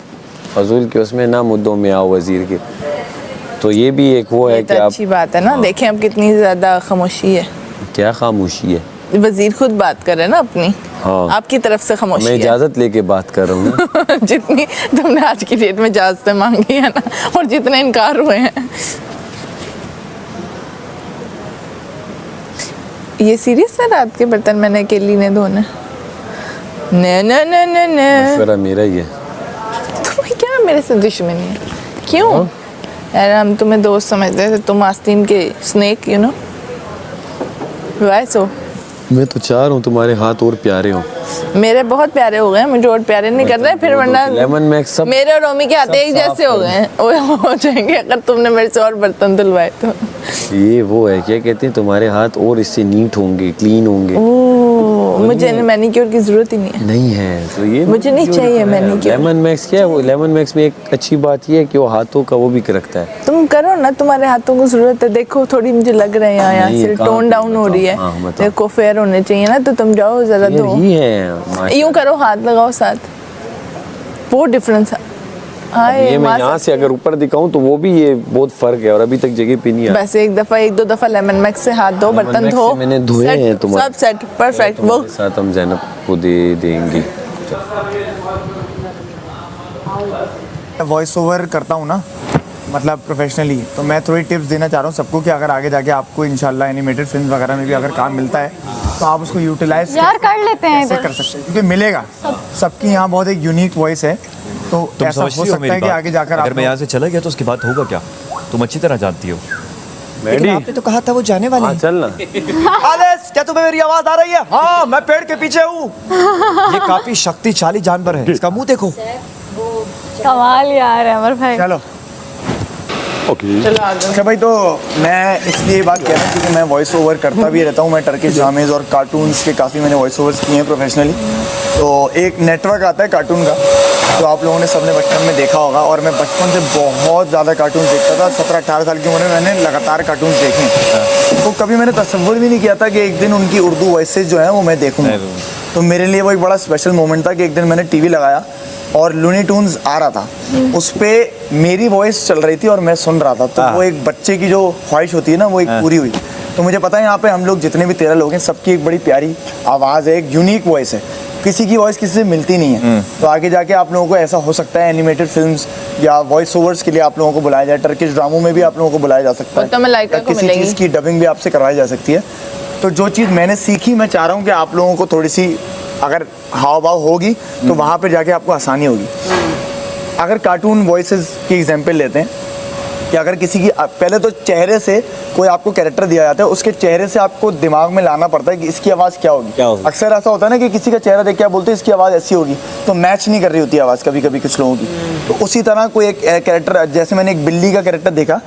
Speaker 1: फजूल के उसमें ना मुद्दों में आओ वजीर के। तो ये भी एक वो है
Speaker 3: ये
Speaker 1: कि
Speaker 3: तो
Speaker 1: आप
Speaker 3: अच्छी बात है ना, देखें अब कितनी ज्यादा खामोशी है।
Speaker 1: क्या खामोशी है,
Speaker 3: वजीर खुद बात कर रहे हैं ना अपनी।
Speaker 1: हाँ
Speaker 3: आपकी तरफ से खामोशी
Speaker 1: मैं
Speaker 3: है।
Speaker 1: इजाजत लेके बात कर रहा हूँ ना।
Speaker 3: जितनी तुमने आज की डेट में इजाजतें मांगी है ना, और जितने इनकार हुए हैं। ये सीरियस है, रात के बर्तन मैंने अकेली ने धोने? न न न न न
Speaker 1: मशवरा मेरा ही है।
Speaker 3: तुम्हें क्या मेरे से दुश्मनी है? क्यों यार, हम तुम्हें दोस्त समझते थे, तुम आस्तीन के स्नेक यू नो। वाई सो
Speaker 1: मैं तो चाह रहा हूँ तुम्हारे हाथ और प्यारे हो।
Speaker 3: मेरे बहुत प्यारे हो गए, मुझे और प्यारे नहीं कर रहे फिर, वरना
Speaker 1: लेमन मैक्स सब
Speaker 3: मेरे और रोमी के हाथ एक जैसे हो गए हैं, वो हो जाएंगे अगर तुमने मेरे से और बर्तन धुलवाए तो।
Speaker 1: ये वो है, क्या कहते हैं, तुम्हारे हाथ और इससे नीट होंगे, क्लीन होंगे।
Speaker 3: मुझे मैनीक्योर की जरूरत ही नहीं है।
Speaker 1: नहीं है तो ये
Speaker 3: मुझे नहीं चाहिए मैनीक्योर।
Speaker 1: लेमन मैक्स क्या है, वो लेमन मैक्स में एक अच्छी बात ये है कि वो हाथों का वो भी रखता है।
Speaker 3: तुम करो ना, तुम्हारे हाथों को जरूरत है। देखो थोड़ी मुझे लग रहा है यहाँ
Speaker 1: नहीं,
Speaker 3: से
Speaker 1: कहाँ
Speaker 3: टोन
Speaker 1: पे?
Speaker 3: डाउन हो रही है।
Speaker 1: हाँ, बताओ।
Speaker 3: देखो फेयर होने चाहिए ना, तो तुम जाओ जरा
Speaker 1: ये
Speaker 3: दो।
Speaker 1: ही है
Speaker 3: यूं करो, हाथ लगाओ साथ, वो डिफरेंस है।
Speaker 1: ये मैं यहाँ से अगर ऊपर दिखाऊं तो वो भी ये बहुत फर्क है और अभी तक जगह पे नहीं आया।
Speaker 3: बस एक दो दफा लेमन मैक्स से हाथ धो, बर्तन
Speaker 1: मैक्स
Speaker 3: धो।
Speaker 1: से मैंने धोए
Speaker 3: सेट,
Speaker 1: हैं तुम्हारे।
Speaker 3: सब सेट परफेक्ट। वो
Speaker 1: तुम्हारे साथ हम ज़ैनब को दे देंगे।
Speaker 11: वॉइस ओवर करता हूँ ना, मतलब प्रोफेशनली, तो मैं थोड़ी टिप्स देना चाह रहा हूँ सबको कि अगर आगे जाके आपको इंशाल्लाह एनिमेटेड फिल्म वगैरह में भी अगर काम मिलता है तो आप उसको यूटिलाइज
Speaker 7: यार कर लेते हैं
Speaker 11: कर सकते हैं, क्योंकि मिलेगा। सबकी यहाँ बहुत एक यूनिक वॉइस है, तो
Speaker 9: तुम
Speaker 11: ऐसा हो
Speaker 9: समझती हो
Speaker 11: सकता
Speaker 9: मेरी
Speaker 11: है कि
Speaker 9: बात?
Speaker 11: आगे जाकर
Speaker 9: अगर
Speaker 11: आप
Speaker 9: मैं यहाँ से चला गया तो उसके बाद होगा क्या? तुम अच्छी तरह जानती हो।
Speaker 11: लेकिन आपने तो कहा था वो जाने वाले हैं।
Speaker 1: चल ना।
Speaker 11: आदेश, क्या तुम्हें मेरी आवाज आ रही है? हाँ, मैं पेड़ के पीछे हूँ। ये काफी शक्तिशाली जानवर है, इसका मुंह देखो।
Speaker 7: कमाल यार अमर भाई।
Speaker 11: चलो अच्छा भाई, तो मैं इसलिए बात कह रहा हूँ क्योंकि मैं वॉइस ओवर करता भी रहता हूँ। मैं टर्किश ड्रामेज और कार्टून्स के काफ़ी मैंने वॉइस ओवर्स किए हैं प्रोफेशनली। तो एक नेटवर्क आता है कार्टून का, तो आप लोगों ने सबने बचपन में देखा होगा, और मैं बचपन से बहुत ज़्यादा कार्टून देखता था। 17-18 साल की उम्र में मैंने लगातार कार्टून देखे, तो कभी मैंने तसव्वुर भी नहीं किया था कि एक दिन उनकी उर्दू वॉइसेज जो हैं वो मैं देखूँगा। तो मेरे लिए वो एक बड़ा स्पेशल मोमेंट था कि एक दिन मैंने टीवी लगाया और लूनी ट्यून्स आ रहा था, उस पर मेरी वॉइस चल रही थी और मैं सुन रहा था। तो वो एक बच्चे की जो ख्वाहिश होती है ना, वो एक पूरी हुई। तो मुझे पता है यहाँ पे हम लोग जितने भी 13 लोग हैं, सबकी एक बड़ी प्यारी आवाज़ है, एक यूनिक वॉइस है, किसी की वॉइस किसी से मिलती नहीं है। तो आगे जाके आप लोगों को ऐसा हो सकता है एनिमेटेड फिल्म्स या वॉइस ओवर्स के लिए आप लोगों को बुलाया जाए, टर्किश ड्रामों में भी आप लोगों को बुलाया जा सकता है,
Speaker 3: तो मलाइका को
Speaker 11: किसी
Speaker 3: मिलेगी।
Speaker 11: चीज़ की डबिंग भी आपसे करवाई जा सकती है। तो जो चीज़ मैंने सीखी, मैं चाह रहा हूँ कि आप लोगों को थोड़ी सी अगर हाव भाव होगी तो वहाँ पे जाके आपको आसानी होगी। अगर कार्टून वॉइसेस की एग्जांपल लेते हैं कि अगर किसी की पहले तो चेहरे से कोई आपको कैरेक्टर दिया जाता है, उसके चेहरे से आपको दिमाग में लाना पड़ता है कि इसकी आवाज़ क्या होगी। अक्सर ऐसा होता है ना कि किसी का चेहरा देख के आप बोलते हैं इसकी आवाज़ ऐसी होगी, तो मैच नहीं कर रही होती आवाज़ कभी कभी कुछ लोगों की। तो उसी तरह कोई एक कैरेक्टर, जैसे मैंने एक बिल्ली का कैरेक्टर देखा,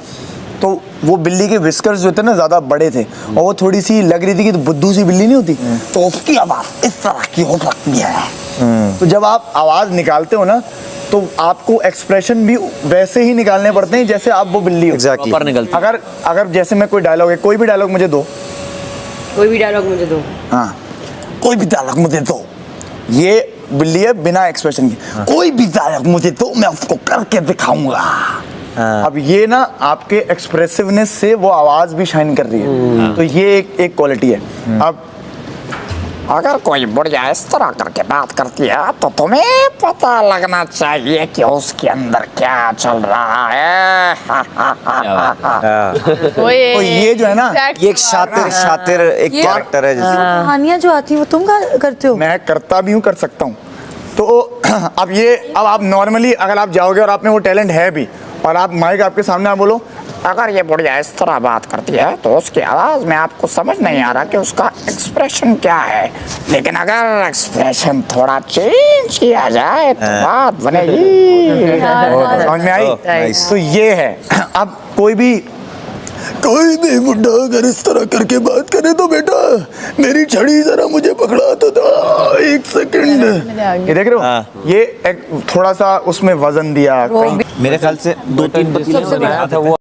Speaker 11: तो वो बिल्ली के विस्कर्स जो थे ना ज़्यादा बड़े थे और वो थोड़ी सी लग रही थी कि बुद्धू सी बिल्ली नहीं होती, तो उसकी आवाज़ इस तरह की हो सकती है। तो जब आप आवाज़ निकालते हो ना, तो आपको एक्सप्रेशन भी वैसे ही निकालने पड़ते हैं जैसे आप वो बिल्ली हो।
Speaker 9: Exactly.
Speaker 11: अगर जैसे मैं कोई डायलॉग है, कोई भी डायलॉग मुझे दो,
Speaker 10: कोई भी डायलॉग मुझे दो।
Speaker 11: हाँ, कोई भी डायलॉग मुझे दो, ये बिल्ली है बिना एक्सप्रेशन के। कोई भी डायलॉग मुझे दो, मैं उसको करके दिखाऊंगा। अब ये ना आपके एक्सप्रेसिवनेस से वो आवाज भी शाइन कर रही है, तो ये एक क्वालिटी है। अब
Speaker 12: अगर कोई बुढ़िया इस तरह करके बात करती है तो तुम्हें पता लगना चाहिए कि उसके अंदर क्या चल रहा है।
Speaker 11: तो ये जो है ना,
Speaker 9: ये एक शातिर एक कैरेक्टर है जैसे।
Speaker 10: कहानियाँ जो आती है वो तुम करते हो?
Speaker 11: मैं करता भी हूँ, कर सकता हूँ। तो अब आप नॉर्मली अगर आप जाओगे और आप में वो टैलेंट है भी, और आप माइक आपके सामने आप बोलो,
Speaker 12: अगर ये बुढ़िया इस तरह बात करती है तो उसकी आवाज में आपको समझ नहीं आ रहा कि उसका एक्सप्रेशन क्या है, लेकिन अगर एक्सप्रेशन थोड़ा चेंज किया जाए तो बात बनेगी।
Speaker 11: समझ में आई? तो ये है। अब कोई भी बुड्ढा अगर इस तरह करके बात करे तो बेटा मेरी छड़ी जरा मुझे पकड़ा तो था, 1 सेकंड। ये देख रहे हो, ये एक थोड़ा सा उसमें वजन दिया।
Speaker 9: मेरे ख्याल से 2-3 पतीले में देखा था वो